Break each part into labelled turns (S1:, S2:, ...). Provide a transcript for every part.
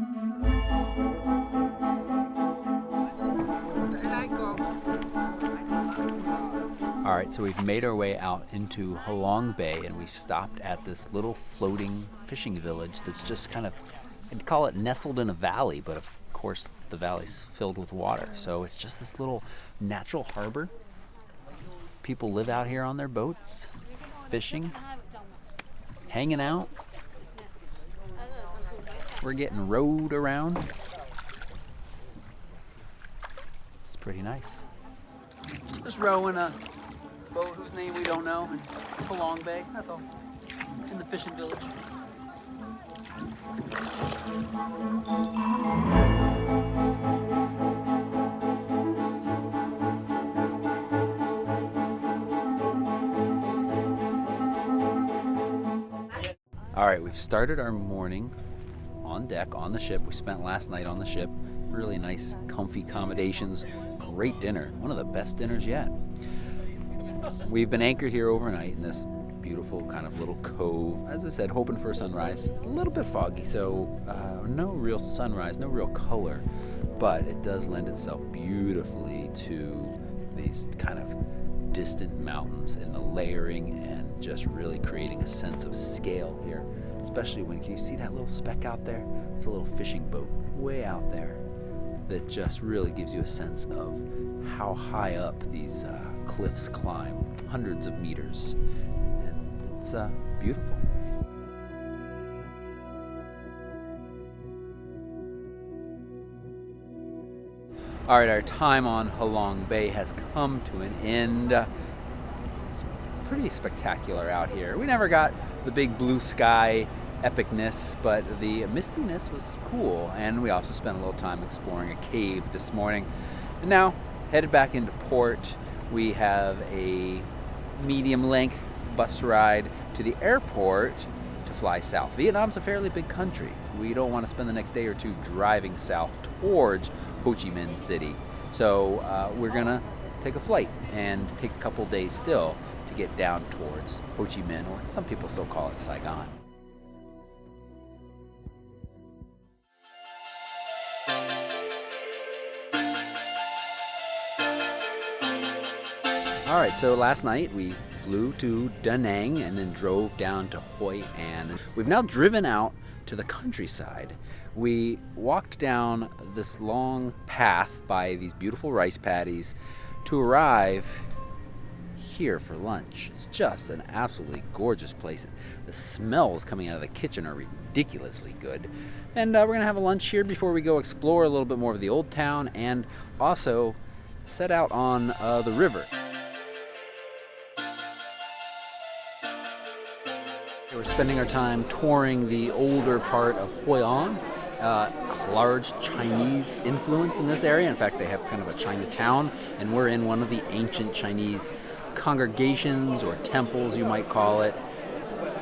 S1: All right, so we've made our way out into Halong Bay, and we've stopped at this little floating fishing village that's just kind of, I'd call it nestled in a valley, but of course the valley's filled with water. So it's just this little natural harbor. People live out here on their boats, fishing, hanging out. We're getting rowed around. It's pretty nice. Just rowing a boat whose name we don't know in Halong Bay, that's all, in the fishing village. All right, we've started our morning on deck, on the ship. We spent last night on the ship. Really nice, comfy accommodations. Great dinner, one of the best dinners yet. We've been anchored here overnight in this beautiful kind of little cove. As I said, hoping for a sunrise. A little bit foggy, so no real sunrise, no real color, but it does lend itself beautifully to these kind of distant mountains and the layering and just really creating a sense of scale here. Especially when, can you see that little speck out there? It's a little fishing boat way out there that just really gives you a sense of how high up these cliffs climb, hundreds of meters, and it's beautiful. All right, our time on Halong Bay has come to an end. It's pretty spectacular out here. We never got the big blue sky epicness, but the mistiness was cool, and we also spent a little time exploring a cave this morning. And now, headed back into port, we have a medium-length bus ride to the airport to fly south. Vietnam's a fairly big country. We don't want to spend the next day or two driving south towards Ho Chi Minh City. So we're gonna take a flight and take a couple days still to get down towards Ho Chi Minh, or some people still call it Saigon. All right, so last night we flew to Da Nang and then drove down to Hoi An. We've now driven out to the countryside. We walked down this long path by these beautiful rice paddies to arrive here for lunch. It's just an absolutely gorgeous place. The smells coming out of the kitchen are ridiculously good. And we're gonna have a lunch here before we go explore a little bit more of the old town and also set out on the river. We're spending our time touring the older part of Hoi An. Large Chinese influence in this area. In fact, they have kind of a Chinatown, and we're in one of the ancient Chinese congregations or temples, you might call it.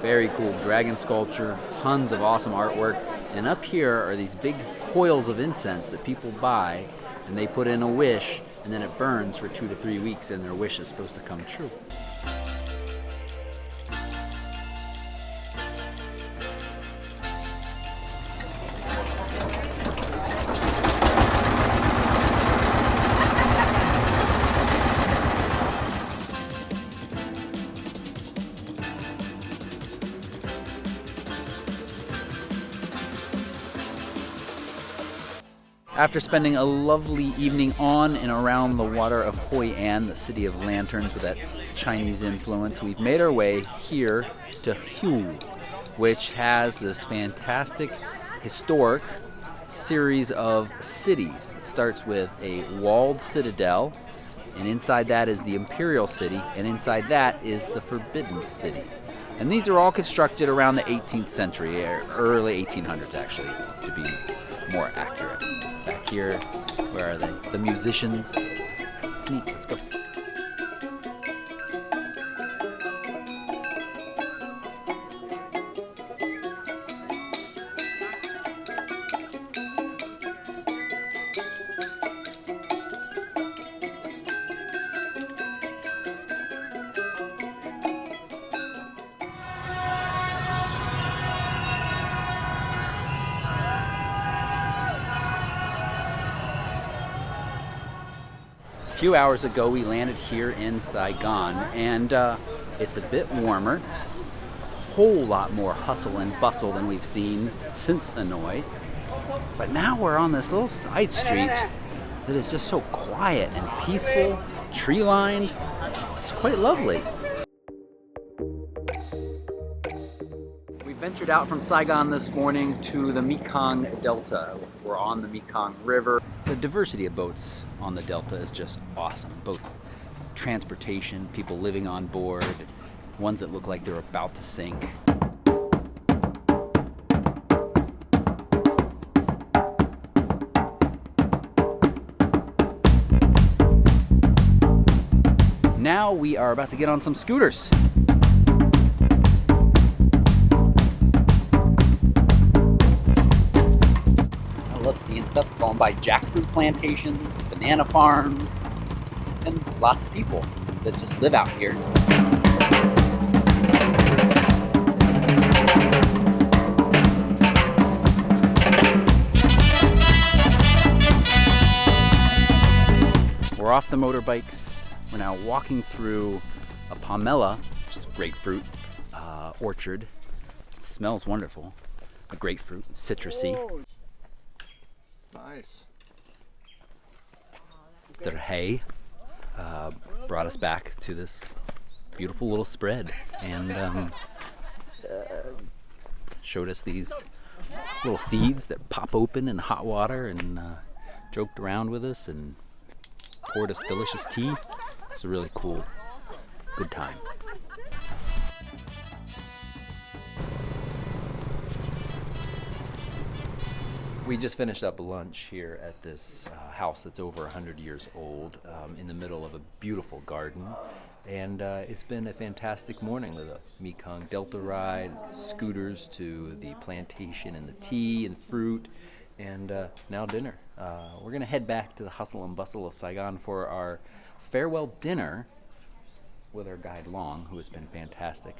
S1: Very cool dragon sculpture, tons of awesome artwork. And up here are these big coils of incense that people buy, and they put in a wish, and then it burns for 2 to 3 weeks, and their wish is supposed to come true. After spending a lovely evening on and around the water of Hoi An, the city of lanterns with that Chinese influence, we've made our way here to Hue, which has this fantastic historic series of cities. It starts with a walled citadel, and inside that is the Imperial City, and inside that is the Forbidden City. And these are all constructed around the 18th century, or early 1800s actually, to be more accurate. Back here, where are they? The musicians. It's neat, let's go. A few hours ago we landed here in Saigon, and it's a bit warmer. Whole lot more hustle and bustle than we've seen since Hanoi. But now we're on this little side street that is just so quiet and peaceful, tree-lined. It's quite lovely. We ventured out from Saigon this morning to the Mekong Delta. We're on the Mekong River. The diversity of boats on the Delta is just awesome. Both transportation, people living on board, ones that look like they're about to sink. Now we are about to get on some scooters. I love seeing stuff going by jackfruit plantations, banana farms, and lots of people that just live out here. We're off the motorbikes. We're now walking through a pomelo, which is a grapefruit orchard. It smells wonderful. A grapefruit, citrusy.
S2: Oh, this is nice.
S1: The hay brought us back to this beautiful little spread and showed us these little seeds that pop open in hot water and joked around with us and poured us delicious tea. It's a really cool, good time. We just finished up lunch here at this house that's over 100 years old in the middle of a beautiful garden. And it's been a fantastic morning with a Mekong Delta ride, scooters to the plantation and the tea and fruit, and now dinner. We're going to head back to the hustle and bustle of Saigon for our farewell dinner with our guide Long, who has been fantastic.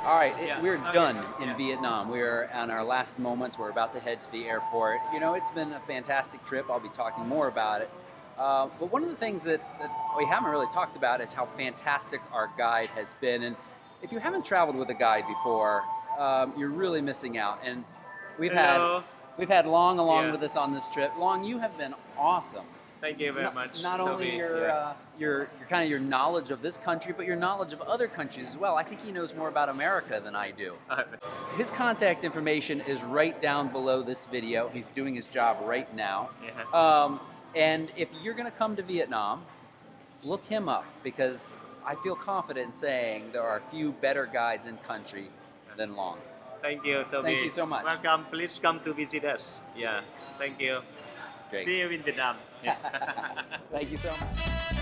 S1: All right, we're done in Vietnam. We're on our last moments. We're about to head to the airport. You know, it's been a fantastic trip. I'll be talking more about it. But one of the things that we haven't really talked about is how fantastic our guide has been. And if you haven't traveled with a guide before, you're really missing out. And we've had Long along with us on this trip. Long, you have been awesome.
S3: Thank you very much.
S1: Not only your kind of your knowledge of this country, but your knowledge of other countries as well. I think he knows more about America than I do. His contact information is right down below this video. He's doing his job right now. And if you're going to come to Vietnam, look him up, because I feel confident in saying there are a few better guides in country than Long.
S3: Thank you, Toby.
S1: Thank you so much.
S3: Welcome. Please come to visit us. Yeah. Thank you.
S1: It's great.
S3: See you in Vietnam.
S1: Thank you so much.